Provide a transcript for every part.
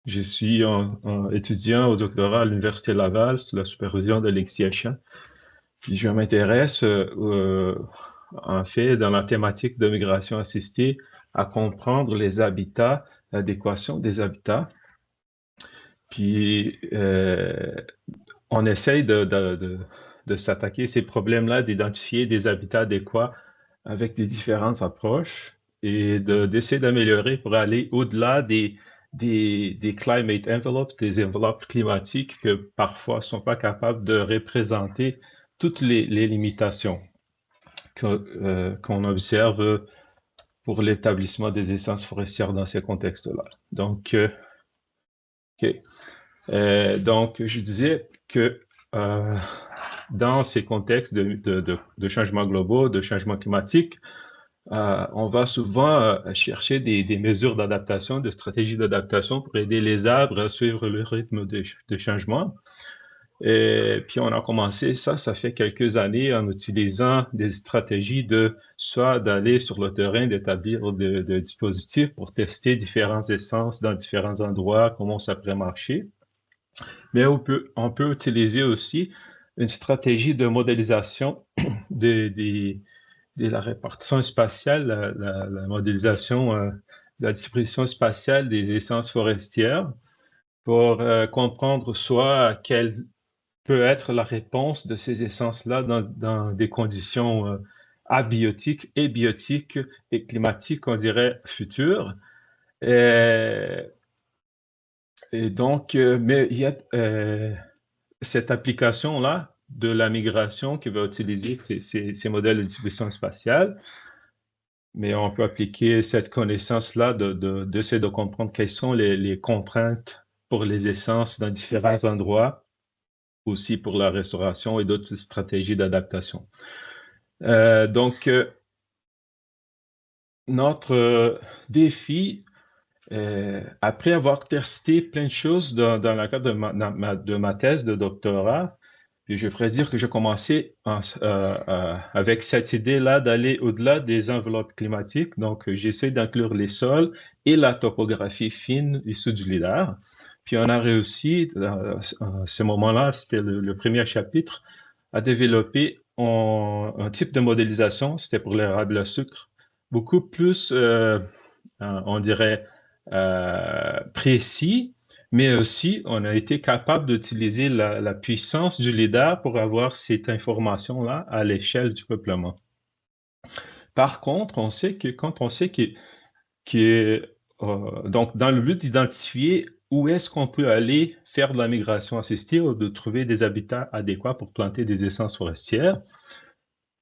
Je suis étudiant au doctorat à l'Université Laval sous la supervision d'Alexis Achin. Puis je m'intéresse en fait dans la thématique de migration assistée à comprendre les habitats, l'adéquation des habitats. Puis on essaye de s'attaquer à ces problèmes-là, d'identifier des habitats adéquats avec des différentes approches et d'essayer d'améliorer pour aller au-delà des climate envelopes, des enveloppes climatiques que parfois ne sont pas capables de représenter toutes les limitations qu'on observe pour l'établissement des essences forestières dans ces contextes-là. Donc, OK. Donc, je disais que euh, dans ces contextes de changements globaux, de changements climatiques, on va souvent chercher des mesures d'adaptation, des stratégies d'adaptation pour aider les arbres à suivre le rythme de changement. Et puis, on a commencé ça fait quelques années en utilisant des stratégies soit d'aller sur le terrain, d'établir des dispositifs pour tester différentes essences dans différents endroits, comment ça pourrait marcher. Mais on peut utiliser aussi une stratégie de modélisation de, de la répartition spatiale, la modélisation de la distribution spatiale des essences forestières pour comprendre soit quelle peut être la réponse de ces essences-là dans des conditions abiotiques et biotiques et climatiques, on dirait, futures. Et, et donc, mais il y a cette application-là de la migration qui va utiliser ces modèles de distribution spatiale. Mais on peut appliquer cette connaissance-là d'essayer de comprendre quelles sont les contraintes pour les essences dans différents endroits, aussi pour la restauration et d'autres stratégies d'adaptation. Donc, notre défi, après avoir testé plein de choses dans le cadre de ma thèse de doctorat, puis je pourrais dire que j'ai commencé avec cette idée-là d'aller au-delà des enveloppes climatiques. Donc, j'essaie d'inclure les sols et la topographie fine issue du LIDAR. Puis, on a réussi, à ce moment-là, c'était le premier chapitre, à développer un type de modélisation, c'était pour l'érable à sucre, beaucoup plus, on dirait, précis, mais aussi on a été capable d'utiliser la puissance du LIDAR pour avoir cette information-là à l'échelle du peuplement. Par contre, on sait que quand on sait donc dans le but d'identifier où est-ce qu'on peut aller faire de la migration assistée ou de trouver des habitats adéquats pour planter des essences forestières,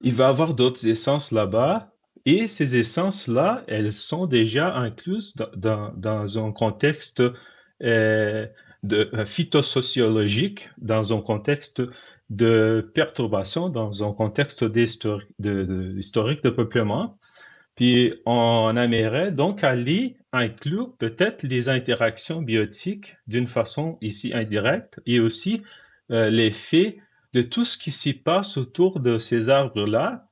il va y avoir d'autres essences là-bas. Et ces essences-là, elles sont déjà incluses dans un contexte phytosociologique, dans un contexte de perturbation, dans un contexte historique de peuplement. Puis on aimerait donc aller inclure peut-être les interactions biotiques d'une façon ici indirecte et aussi l'effet de tout ce qui s'y passe autour de ces arbres-là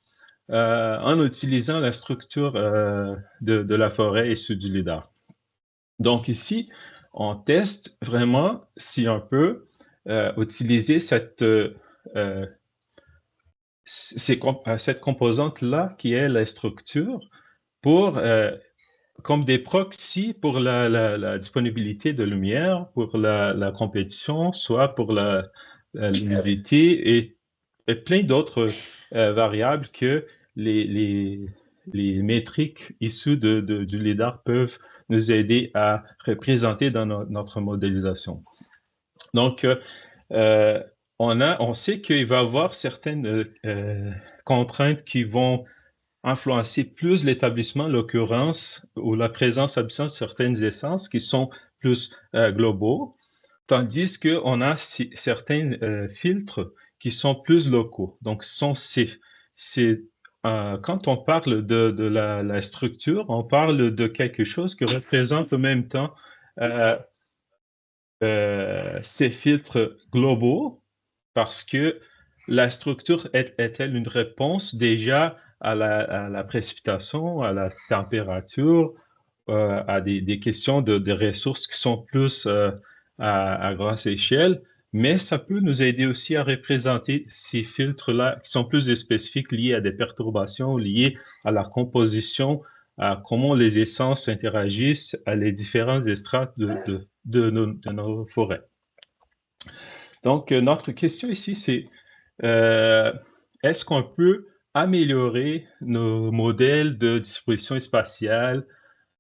en utilisant la structure de la forêt issue du lidar. Donc ici, on teste vraiment si on peut utiliser cette composante-là qui est la structure pour comme des proxys pour la disponibilité de lumière, pour la compétition, soit pour l'humidité et plein d'autres variables que les, les, les métriques issues du LIDAR peuvent nous aider à représenter dans notre modélisation. Donc, euh, on sait qu'il va y avoir certaines contraintes qui vont influencer plus l'établissement, l'occurrence ou la présence-absence de certaines essences qui sont plus globaux, tandis qu'on a certains filtres qui sont plus locaux. Donc, quand on parle de la structure, on parle de quelque chose qui représente en même temps euh, ces filtres globaux parce que la structure est-elle une réponse déjà à la précipitation, à la température, à des questions de ressources qui sont plus à grosse échelle, mais ça peut nous aider aussi à représenter ces filtres-là qui sont plus spécifiques liés à des perturbations, liées à la composition, à comment les essences interagissent à les différents estrates de nos forêts. Donc, notre question ici, c'est est-ce qu'on peut améliorer nos modèles de disposition spatiale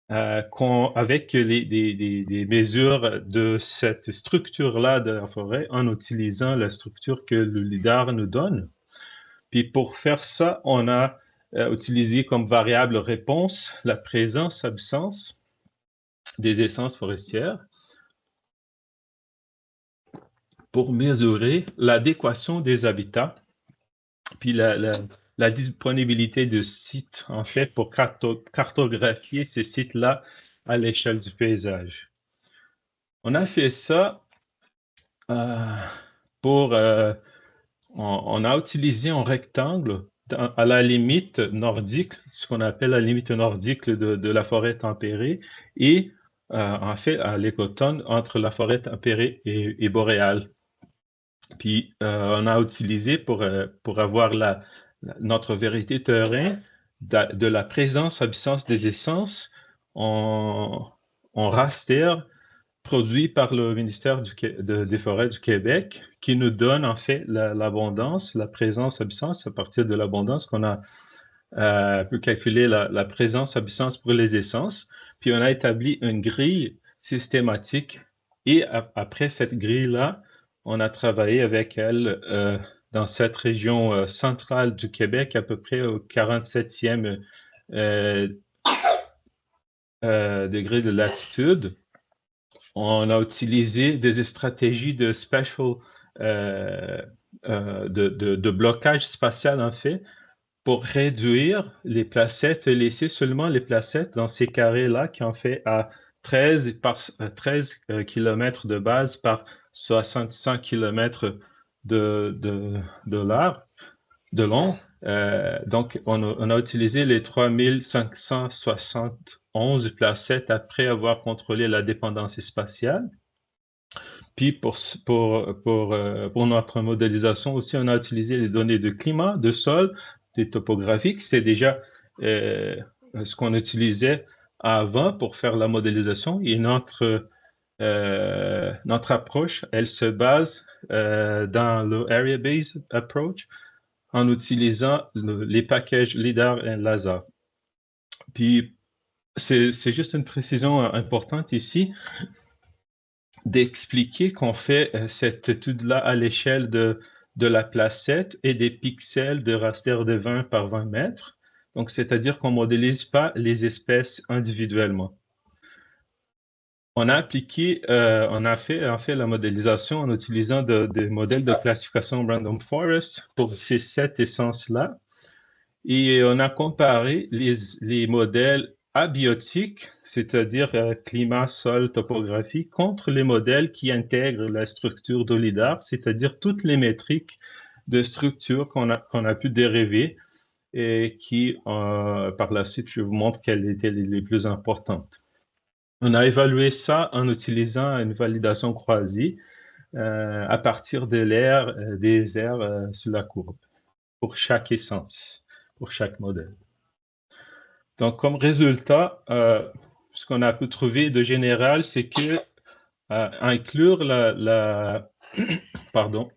avec des mesures de cette structure-là de la forêt en utilisant la structure que le LIDAR nous donne? Puis pour faire ça, on a utilisé comme variable réponse la présence-absence des essences forestières pour mesurer l'adéquation des habitats, puis la disponibilité de sites, en fait, pour cartographier ces sites-là à l'échelle du paysage. On a fait ça on a utilisé un rectangle à la limite nordique, ce qu'on appelle la limite nordique de la forêt tempérée, et en fait, à l'écotone, entre la forêt tempérée et boréale. Puis, on a utilisé pour avoir notre vérité terrain de la présence-absence des essences en raster produit par le ministère des Forêts du Québec, qui nous donne en fait l'abondance, la présence-absence. À partir de l'abondance qu'on a pu calculer la présence-absence pour les essences. Puis, on a établi une grille systématique et après cette grille-là, on a travaillé avec elle dans cette région centrale du Québec, à peu près au 47e degré de latitude. On a utilisé des stratégies de de blocage spatial, en fait, pour réduire les placettes, laisser seulement les placettes dans ces carrés-là qui ont fait à 13 km de base par 65 km de long. Donc, on a utilisé les 3571 placettes après avoir contrôlé la dépendance spatiale. Puis, pour notre modélisation aussi, on a utilisé les données de climat, de sol, des topographiques. C'est déjà ce qu'on utilisait avant pour faire la modélisation. Et notre approche, elle se base dans le Area Based Approach en utilisant les packages LIDAR et LASA. Puis, c'est juste une précision importante ici d'expliquer qu'on fait cette étude-là à l'échelle de la placette et des pixels de raster de 20 par 20 mètres. Donc, c'est-à-dire qu'on ne modélise pas les espèces individuellement. On a appliqué, on a fait en fait la modélisation en utilisant des modèles de classification Random Forest pour ces 7 essences-là. Et on a comparé les modèles abiotiques, c'est-à-dire climat, sol, topographie, contre les modèles qui intègrent la structure de LIDAR, c'est-à-dire toutes les métriques de structure qu'on a pu dériver et qui, par la suite, je vous montre quelles étaient les plus importantes. On a évalué ça en utilisant une validation croisée à partir de l'air, des airs sur la courbe pour chaque essence, pour chaque modèle. Donc, comme résultat, ce qu'on a pu trouver de général, c'est que inclure pardon.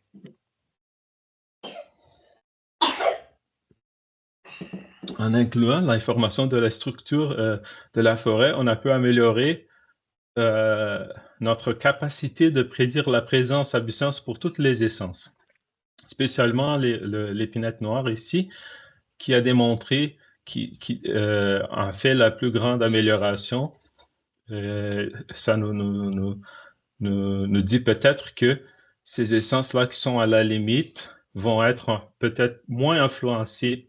En incluant l'information de la structure de la forêt, on a pu améliorer notre capacité de prédire la présence-absence pour toutes les essences, spécialement l'épinette noire ici, qui a démontré qui a fait la plus grande amélioration. Ça nous dit peut-être que ces essences-là qui sont à la limite vont être peut-être moins influencées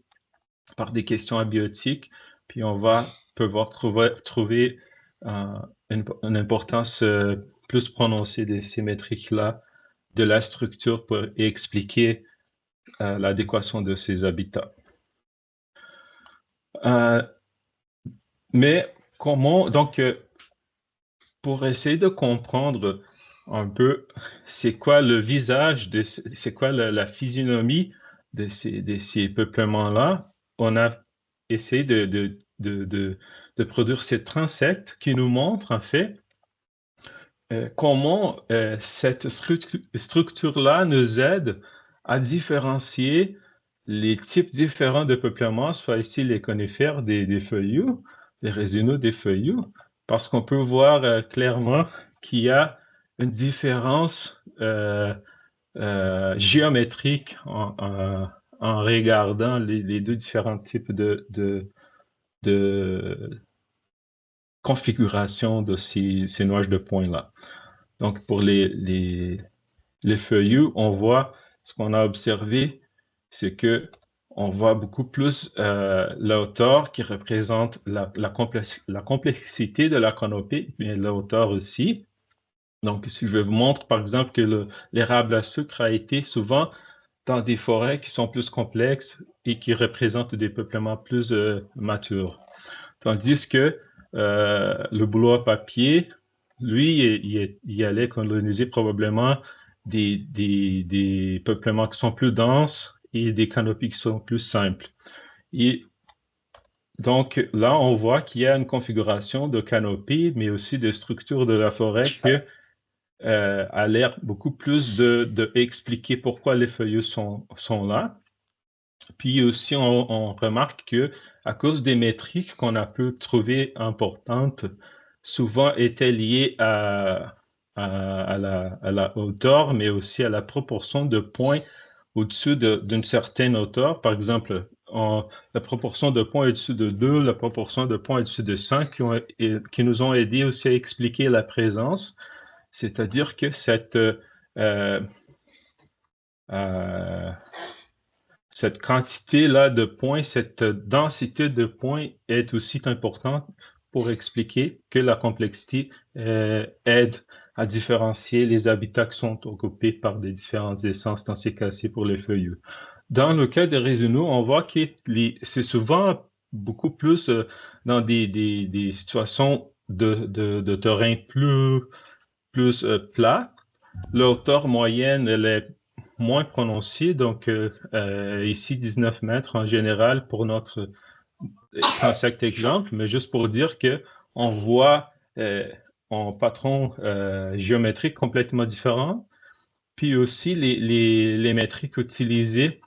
par des questions abiotiques, puis on va pouvoir trouver une importance plus prononcée de ces métriques-là de la structure pour expliquer l'adéquation de ces habitats. Mais comment, donc, pour essayer de comprendre un peu c'est quoi le visage, c'est quoi la physionomie de ces peuplements-là, on a essayé de produire ces transects qui nous montrent en fait comment cette structure-là nous aide à différencier les types différents de peuplements, soit ici les conifères des feuillus, les résineux des feuillus, parce qu'on peut voir clairement qu'il y a une différence géométrique en regardant les deux différents types de configuration de ces nuages de points-là. Donc, pour les feuillus, on voit, ce qu'on a observé, c'est que on voit beaucoup plus la hauteur qui représente la complexité de la canopée, mais la hauteur aussi. Donc, si je vous montre, par exemple, que l'érable à sucre a été souvent dans des forêts qui sont plus complexes et qui représentent des peuplements plus matures. Tandis que le bouleau à papier, lui, il allait coloniser probablement des peuplements qui sont plus denses et des canopies qui sont plus simples. Et donc là, on voit qu'il y a une configuration de canopée, mais aussi de structure de la forêt qui a l'air beaucoup plus de expliquer pourquoi les feuillus sont là. Puis aussi, on remarque que à cause des métriques qu'on a pu trouver importantes, souvent étaient liées à la hauteur, mais aussi à la proportion de points au-dessus d'une certaine hauteur. Par exemple, la proportion de points au-dessus de 2, la proportion de points au-dessus de 5, qui nous ont aidé aussi à expliquer la présence. C'est-à-dire que cette quantité-là de points, cette densité de points est aussi importante pour expliquer que la complexité aide à différencier les habitats qui sont occupés par des différentes essences, dans ces cas-ci pour les feuillus. Dans le cas des résineux, on voit que c'est souvent beaucoup plus dans des situations de terrain plus plat. La hauteur moyenne, elle est moins prononcée, donc ici 19 mètres en général pour notre transect exemple, mais juste pour dire que on voit un patron géométrique complètement différent, puis aussi les métriques utilisées.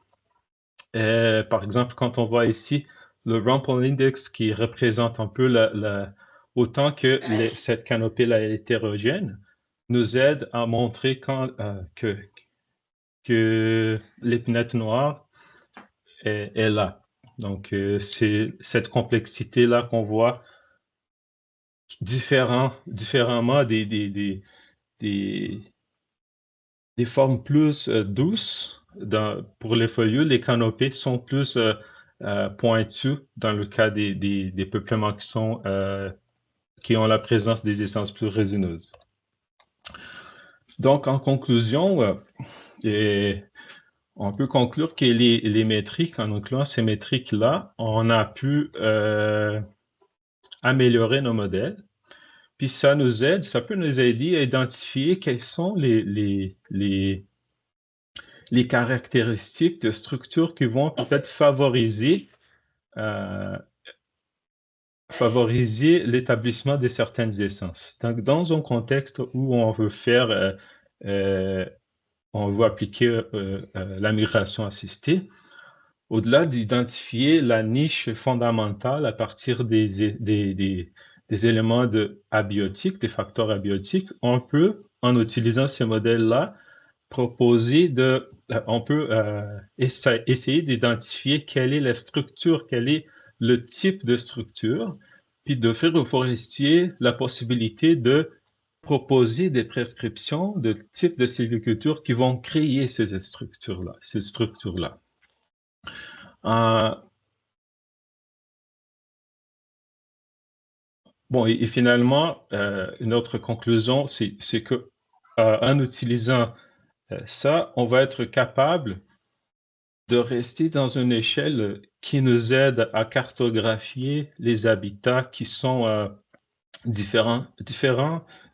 Par exemple, quand on voit ici le Rumpel Index qui représente un peu autant que cette canopée-là est hétérogène, nous aide à montrer que l'épinette noire est là. Donc, c'est cette complexité-là qu'on voit différemment des formes plus douces. Pour les feuillus, les canopées sont plus pointues dans le cas des peuplements qui ont la présence des essences plus résineuses. Donc, en conclusion, on peut conclure que les métriques, en incluant ces métriques-là, on a pu améliorer nos modèles. Puis ça peut nous aider à identifier quelles sont les caractéristiques de structure qui vont peut-être favoriser l'établissement de certaines essences. Donc, dans un contexte où on veut on veut appliquer la migration assistée, au-delà d'identifier la niche fondamentale à partir des éléments abiotiques, des facteurs abiotiques, on peut, en utilisant ces modèles-là, on peut essayer d'identifier quelle est la structure, quel est le type de structure, puis d'offrir aux forestiers la possibilité de proposer des prescriptions de type de sylviculture qui vont créer ces structures-là. Bon, et finalement, une autre conclusion, c'est que en utilisant ça, on va être capable de rester dans une échelle qui nous aide à cartographier les habitats qui sont différent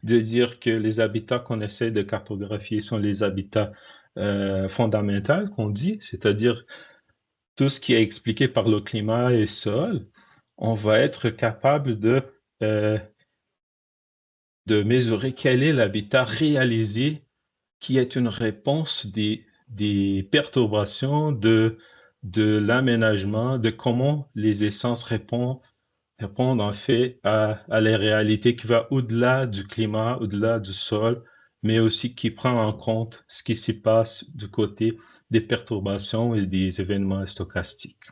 de dire que les habitats qu'on essaie de cartographier sont les habitats fondamentaux qu'on dit, c'est-à-dire tout ce qui est expliqué par le climat et sol, on va être capable euh, de mesurer quel est l'habitat réalisé qui est une réponse des perturbations de l'aménagement, de comment les essences répondent en fait à la réalité qui va au-delà du climat, au-delà du sol, mais aussi qui prend en compte ce qui s'y passe du côté des perturbations et des événements stochastiques.